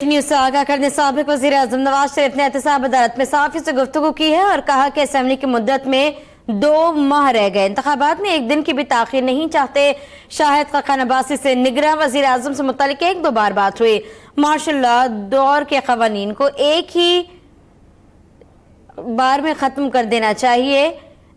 News से आगाह करने साबिक वजीर आजम नवाज शरीफ ने एहतसाब अदालत में साफी से गुफ्तगू की है और कहा कि असेंबली की मुद्दत में 2 माह रह गए, इंतखाबात में एक दिन की भी ताखीर नहीं चाहते। शाहिद खान अब्बासी से निगरां वजीर आजम से मुतालिक 1-2 बार बात हुई। माशाल्लाह दौर के कवानीन को एक ही बार में खत्म कर देना चाहिए।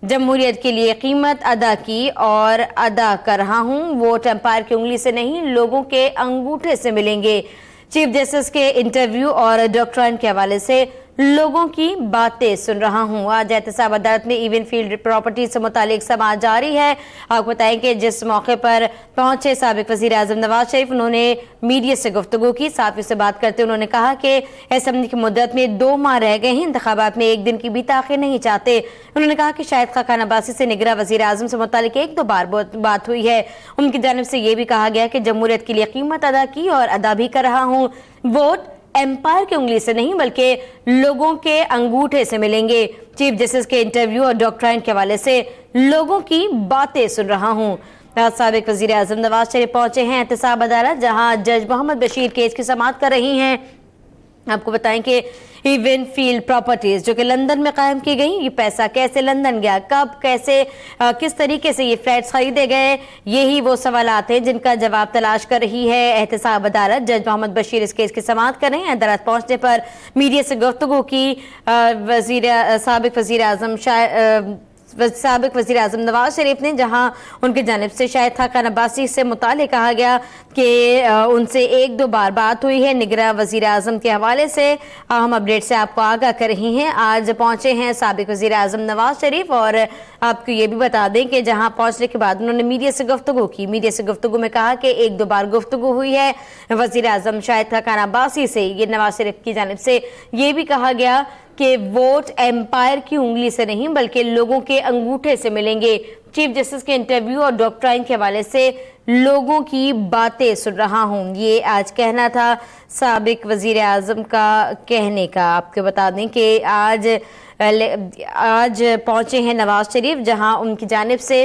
जमहूरियत के लिए कीमत अदा की और अदा कर रहा हूँ। वोट एम्पायर की उंगली से नहीं, लोगों के अंगूठे से मिलेंगे। चीफ जस्टिस के इंटरव्यू और डॉक्ट्राइन के हवाले से लोगों की बातें सुन रहा हूँ। आज एहतसाब अदालत में इवन फील्ड प्रॉपर्टी से मुतालिक समाअत जारी है। आपको बताएं कि जिस मौके पर पहुंचे साबिक वजीर आजम नवाज शरीफ, उन्होंने मीडिया से गुफ्तगू की। साफी से बात करते उन्होंने कहा कि असेंबली की मुद्दत में 2 माह रह गए हैं, इंतखाबात में एक दिन की भी ताखीर नहीं चाहते। उन्होंने कहा कि शाहिद खान अब्बासी से निगरां वजीर आजम से मुतालिक 1-2 बार बात हुई है। उनकी जानिब से ये भी कहा गया कि जमहूरियत के लिए कीमत अदा की और अदा भी कर रहा हूँ। वोट एम्पायर की उंगली से नहीं बल्कि लोगों के अंगूठे से मिलेंगे। चीफ जस्टिस के इंटरव्यू और डॉक्ट्राइन के हवाले से लोगों की बातें सुन रहा हूँ। साबिक वजीर आजम नवाज शरीफ पहुंचे हैं एहतसाब अदालत, जहां जज मोहम्मद बशीर केस की समाअत कर रही हैं। आपको बताएं कि इवन फील्ड प्रॉपर्टीज जो कि लंदन में कायम की गई, ये पैसा कैसे लंदन गया, कब, कैसे, किस तरीके से ये फ्लैट्स खरीदे गए, यही वो सवालात हैं जिनका जवाब तलाश कर रही है एहतसाब अदालत। जज मोहम्मद बशीर इस केस की समाअत कर रहे हैं। अदालत पहुंचने पर मीडिया से गुफ्तगू की। साबिक वजीर आजम नवाज शरीफ ने, जहां उनकी जानिब से शाहिद खान अब्बासी से मुतालिक कहा गया कि उनसे 1-2 बार बात हुई है। निगरां वजीर आजम के हवाले से अहम अपडेट से आपको आगाह कर रही हैं। आज पहुंचे हैं साबिक वजीर आजम नवाज शरीफ और आपको ये भी बता दें कि जहां पहुंचने के बाद उन्होंने मीडिया से गुफ्तगू की। मीडिया से गुफ्तगू में कहा कि 1-2 बार गुफ्तगू हुई है वजीर आजम शाहिद खान अब्बासी से। ये नवाज शरीफ की जानिब से ये भी कहा गया कि वोट एम्पायर की उंगली से नहीं बल्कि लोगों के अंगूठे से मिलेंगे। चीफ जस्टिस के इंटरव्यू और डॉक्ट्राइन के हवाले से लोगों की बातें सुन रहा हूं, ये आज कहना था साबिक वजीर आजम का कहने का। आपको बता दें कि आज पहुंचे हैं नवाज शरीफ, जहां उनकी जानिब से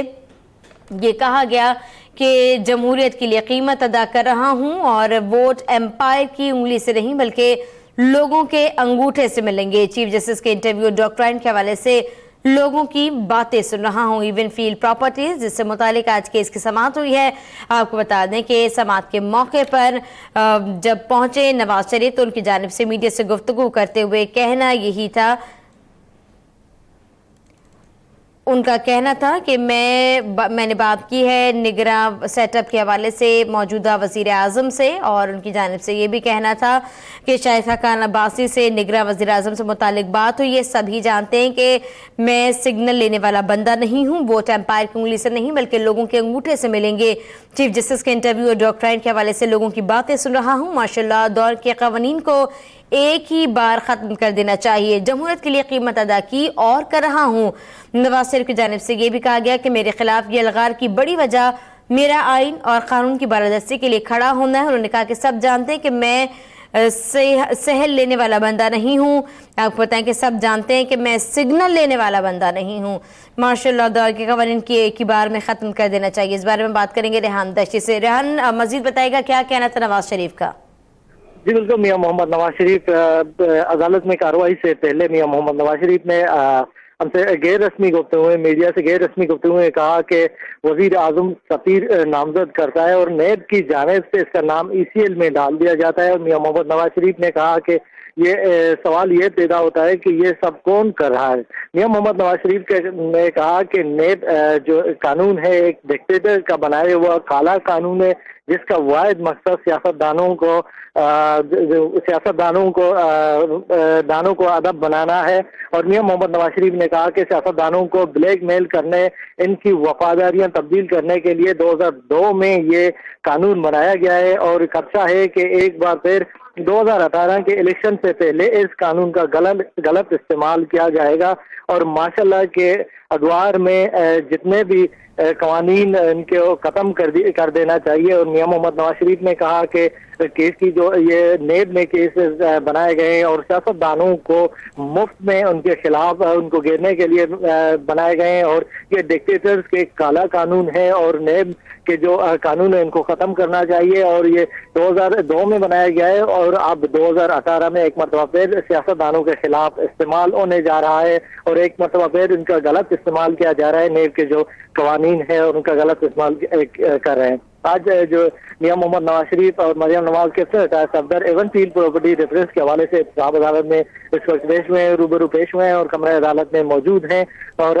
ये कहा गया कि जमहूरियत के लिए कीमत अदा कर रहा हूं और वोट एम्पायर की उंगली से नहीं बल्कि लोगों के अंगूठे से मिलेंगे। चीफ जस्टिस के इंटरव्यू डॉक्ट्राइन के हवाले से लोगों की बातें सुन रहा हूं। इवन फील्ड प्रॉपर्टीज जिससे मुतालिक आज केस की समाअत हुई है। आपको बता दें कि समाअत के मौके पर जब पहुंचे नवाज शरीफ तो उनकी जानिब से मीडिया से गुफ्तगू करते हुए कहना यही था, उनका कहना था कि मैंने बात की है निगरां सेटअप के हवाले से मौजूदा वजीर आजम से और उनकी जानिब से ये भी कहना था कि शाहिद खान अब्बासी से निगरां वजीर आजम से मुतालिक बात हुई है। सभी जानते हैं कि मैं सिग्नल लेने वाला बंदा नहीं हूँ, वोट एम्पायर की उंगली से नहीं बल्कि लोगों के अंगूठे से मिलेंगे। चीफ जस्टिस के इंटरव्यू और डॉक्ट्राइन के हवाले से लोगों की बातें सुन रहा हूँ। माशाल्लाह दौर के कवानीन को एक ही बार खत्म कर देना चाहिए। जमहूरियत के लिए कीमत अदा की और कर रहा हूँ। नवाज शरीफ की जानिब से यह भी कहा गया कि मेरे खिलाफ ये अलगार की बड़ी वजह मेरा आइन और कानून की बालादस्ती के लिए खड़ा होना है। उन्होंने कहा कि सब जानते हैं कि मैं सहल लेने वाला बंदा नहीं हूँ। आपको बताएं कि सब जानते हैं कि मैं सिग्नल लेने वाला बंदा नहीं हूँ। माशाल्लाह दौर के कवानीन की एक ही बार में ख़त्म कर देना चाहिए। इस बारे में बात करेंगे रेहान दश्ती से। रेहान, मजीद बताएगा क्या कहना था नवाज शरीफ का? जी बिल्कुल, मियां मोहम्मद नवाज शरीफ अदालत में कार्रवाई से पहले मियां मोहम्मद नवाज शरीफ ने हमसे गैर रस्मी गुफ्तगू में, मीडिया से गैर रस्मी गुफ्तगू में कहा कि वजीर आजम सफीर नामजद करता है और नेब की जानिब से इसका नाम ECL में डाल दिया जाता है। और मियां मोहम्मद नवाज शरीफ ने कहा कि ये सवाल ये पैदा होता है कि ये सब कौन कर रहा है। मियां मोहम्मद नवाज शरीफ ने कहा कि नेब जो कानून है एक डिक्टेटर का बनाया हुआ काला कानून है जिसका वाहिद मकसद दानों को अदब बनाना है। और मियां मोहम्मद नवाज शरीफ ने कहा कि सियासतदानों को ब्लैकमेल करने, इनकी वफादारियां तब्दील करने के लिए 2002 में ये कानून बनाया गया है और खदशा है कि एक बार फिर 2018 के इलेक्शन से पहले इस कानून का गलत इस्तेमाल किया जाएगा। और माशाल्लाह के अगवार में जितने भी कवानीन इनके खत्म कर देना चाहिए। और मियां मोहम्मद नवाज शरीफ ने कहा कि केस की जो ये नेब में केस बनाए गए हैं और सियासतदानों को मुफ्त में उनके खिलाफ उनको घेरने के लिए बनाए गए हैं और ये डिक्टेटर्स के काला कानून है और नेब के जो कानून है इनको खत्म करना चाहिए। और ये 2002 में बनाया गया है और अब 2018 में एक मरतबा फिर सियासतदानों के खिलाफ इस्तेमाल होने जा रहा है और एक मरतबा फिर इनका गलत इस्तेमाल किया जा रहा है। नेब के जो कवानीन है उनका गलत इस्तेमाल कर रहे हैं। आज जो मियां मोहम्मद नवाज शरीफ और मरियम नवाज के सफदर एवनफील्ड प्रॉपर्टी रेफरेंस के हवाले से इंतखाब अदालत में इस वक्त पेश हुए हैं, रूबरू पेश हुए हैं और कमरे अदालत में मौजूद हैं। और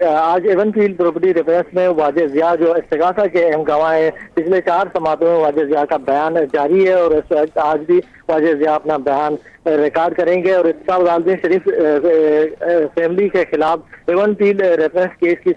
आज एवनफील्ड प्रॉपर्टी रेफरेंस में वाजिद जिया जो इस्तिगासा के अहम गवाह हैं, पिछले 4 समातों में वाजिद जिया का बयान जारी है और इस वक्त आज भी वाजिद जिया अपना बयान रिकॉर्ड करेंगे और इंतखाब अदालत में शरीफ फैमिली के खिलाफ एवनफील्ड रेफरेंस केस की